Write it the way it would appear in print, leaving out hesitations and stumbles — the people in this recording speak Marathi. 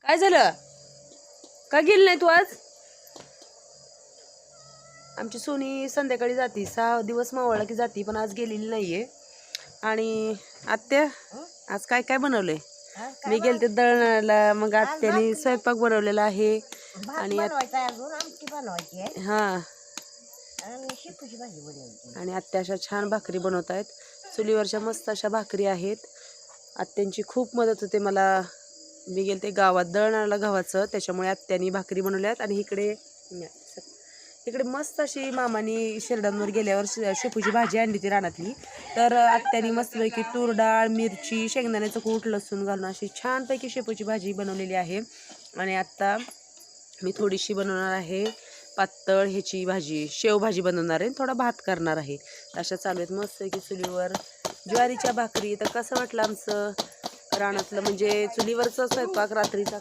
काय झालं? का गेली नाही तू आज? आमची सोनी संध्याकाळी जाती, 6 दिवस मावळला की जाती, पण आज गेलेली नाहीये. आणि आत्या आज काय काय बनवलंय? मी गेलते दळणाला, मग आत्याने स्वयंपाक बनवलेला आहे. आणि हा, आणि आत्या अशा छान भाकरी बनवत आहेत. चुलीवरच्या मस्त अशा भाकरी आहेत. आत्यांची खूप मदत होते मला. मी गेलते गावात दळणाला गव्हाचं, त्याच्यामुळे आत्यानी भाकरी बनवल्यात. आणि इकडे मस्त अशी मामानी शिरडांवर गेल्यावर शेपूची भाजी आणली होती रानातली. तर आत्यानी मस्तपैकी तूर डाळ, मिरची, शेंगदाण्याचं कूट, लसूण घालून अशी छानपैकी शेपूची भाजी बनवलेली आहे. आणि आत्ता मी थोडीशी बनवणार आहे पातळ ह्याची भाजी, शेवभाजी बनवणार आहे, थोडा भात करणार आहे. अशा चालू आहेत मस्तपैकी चुलीवर ज्वारीच्या भाकरी. तर कसं वाटलं आमचं रानातलं, म्हणजे चुलीवरचं स्वयंपाक रात्रीचा?